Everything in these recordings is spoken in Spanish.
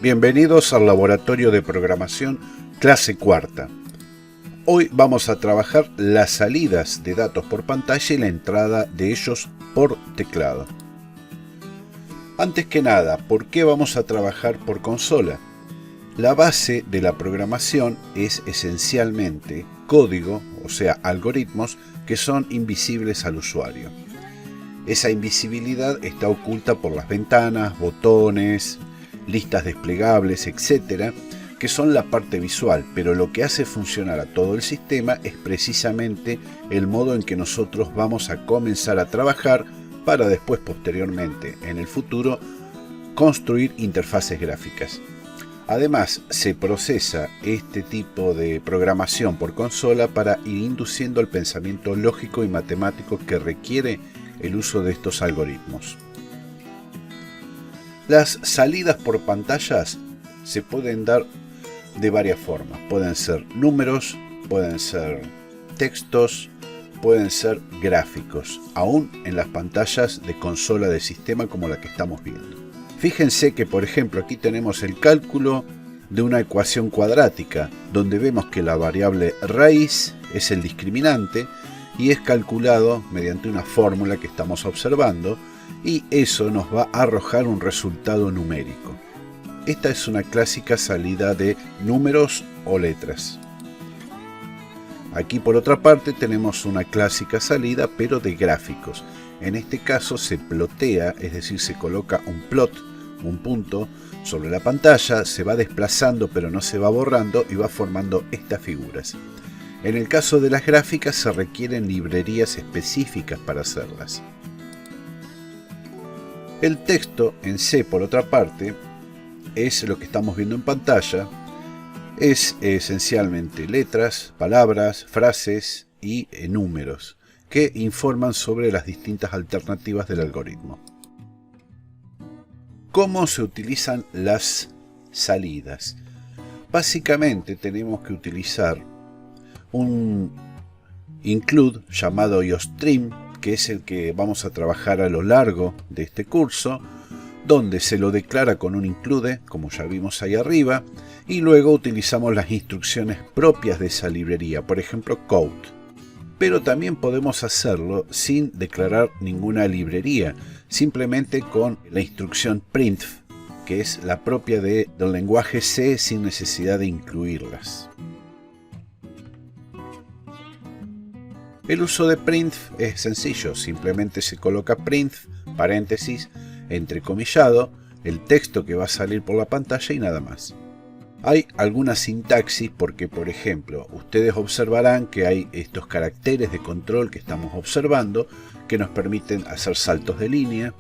Bienvenidos al laboratorio de programación clase cuarta. Hoy vamos a trabajar las salidas de datos por pantalla y la entrada de ellos por teclado. Antes que nada, ¿por qué vamos a trabajar por consola? La base de la programación es esencialmente código, o sea, algoritmos que son invisibles al usuario. Esa invisibilidad está oculta por las ventanas, botones, listas desplegables, etc., que son la parte visual, pero lo que hace funcionar a todo el sistema es precisamente el modo en que nosotros vamos a comenzar a trabajar para después, posteriormente, en el futuro, construir interfaces gráficas. Además, se procesa este tipo de programación por consola para ir induciendo el pensamiento lógico y matemático que requiere el uso de estos algoritmos. Las salidas por pantallas se pueden dar de varias formas. Pueden ser números, pueden ser textos, pueden ser gráficos, aún en las pantallas de consola de sistema como la que estamos viendo. Fíjense que, por ejemplo, aquí tenemos el cálculo de una ecuación cuadrática, donde vemos que la variable raíz es el discriminante y es calculado mediante una fórmula que estamos observando, y eso nos va a arrojar un resultado numérico. Esta es una clásica salida de números o letras. Aquí, por otra parte, tenemos una clásica salida pero de gráficos. En este caso se plotea, es decir, se coloca un plot, un punto, sobre la pantalla, se va desplazando pero no se va borrando y va formando estas figuras. En el caso de las gráficas se requieren librerías específicas para hacerlas. El texto en C, por otra parte, es lo que estamos viendo en pantalla. Es esencialmente letras, palabras, frases y números que informan sobre las distintas alternativas del algoritmo. ¿Cómo se utilizan las salidas? Básicamente tenemos que utilizar un include llamado IOStream, que es el que vamos a trabajar a lo largo de este curso, donde se lo declara con un include, como ya vimos ahí arriba, y luego utilizamos las instrucciones propias de esa librería, por ejemplo code. Pero también podemos hacerlo sin declarar ninguna librería, simplemente con la instrucción printf, que es la propia del lenguaje C sin necesidad de incluirlas. El uso de printf es sencillo, simplemente se coloca printf, paréntesis, entrecomillado, el texto que va a salir por la pantalla y nada más. Hay alguna sintaxis porque, por ejemplo, ustedes observarán que hay estos caracteres de control que estamos observando que nos permiten hacer saltos de línea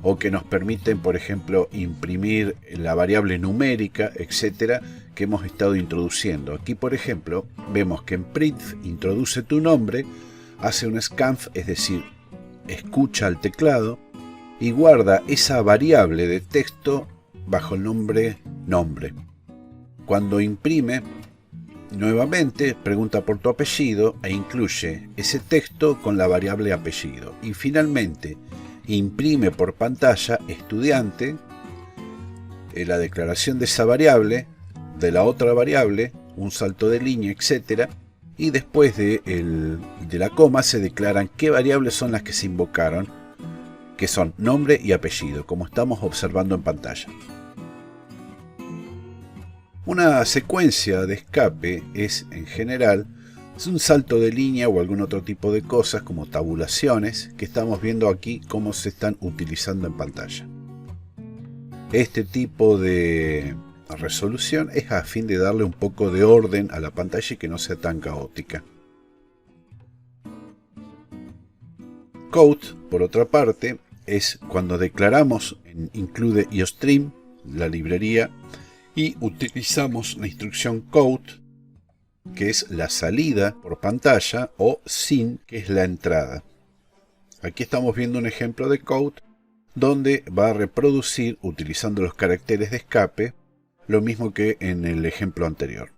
o que nos permiten, por ejemplo, imprimir la variable numérica, etcétera, que hemos estado introduciendo. Aquí, por ejemplo, vemos que en printf introduce tu nombre, hace un scanf, es decir, escucha al teclado y guarda esa variable de texto bajo el nombre nombre. Cuando imprime, nuevamente pregunta por tu apellido e incluye ese texto con la variable apellido. Y finalmente imprime por pantalla estudiante, la declaración de esa variable, de la otra variable, un salto de línea, etc. Y después de la coma se declaran qué variables son las que se invocaron, que son nombre y apellido, como estamos observando en pantalla. Una secuencia de escape es, en general, un salto de línea o algún otro tipo de cosas como tabulaciones que estamos viendo aquí cómo se están utilizando en pantalla. Este tipo de resolución es a fin de darle un poco de orden a la pantalla y que no sea tan caótica. Code, por otra parte, es cuando declaramos en include IOStream, la librería, y utilizamos la instrucción code, que es la salida por pantalla, o sin, que es la entrada. Aquí estamos viendo un ejemplo de code donde va a reproducir, utilizando los caracteres de escape, lo mismo que en el ejemplo anterior.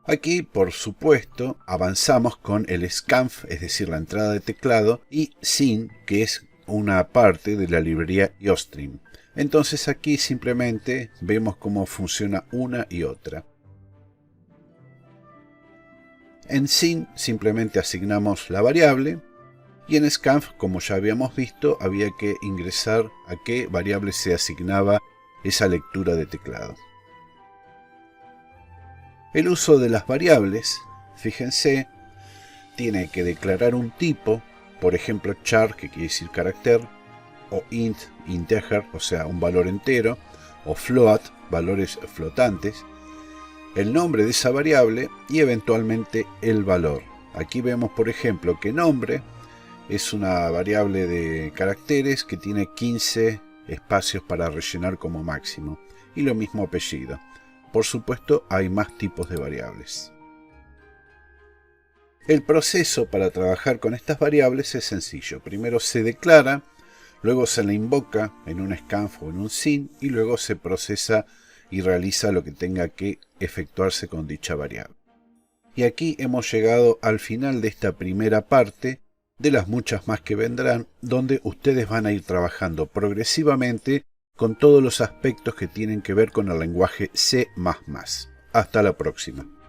Aquí, por supuesto, avanzamos con el scanf, es decir, la entrada de teclado, y sin, que es una parte de la librería IOStream. Entonces aquí simplemente vemos cómo funciona una y otra. En Sin simplemente asignamos la variable y en Scanf, como ya habíamos visto, había que ingresar a qué variable se asignaba esa lectura de teclado. El uso de las variables, fíjense, tiene que declarar un tipo, por ejemplo char, que quiere decir carácter, o int, integer, o sea, un valor entero, o float, valores flotantes, el nombre de esa variable y eventualmente el valor. Aquí vemos, por ejemplo, que nombre es una variable de caracteres que tiene 15 espacios para rellenar como máximo, y lo mismo apellido. Por supuesto, hay más tipos de variables. El proceso para trabajar con estas variables es sencillo. Primero se declara, luego se la invoca en un scanf o en un sin, y luego se procesa y realiza lo que tenga que efectuarse con dicha variable. Y aquí hemos llegado al final de esta primera parte, de las muchas más que vendrán, donde ustedes van a ir trabajando progresivamente con todos los aspectos que tienen que ver con el lenguaje C++. Hasta la próxima.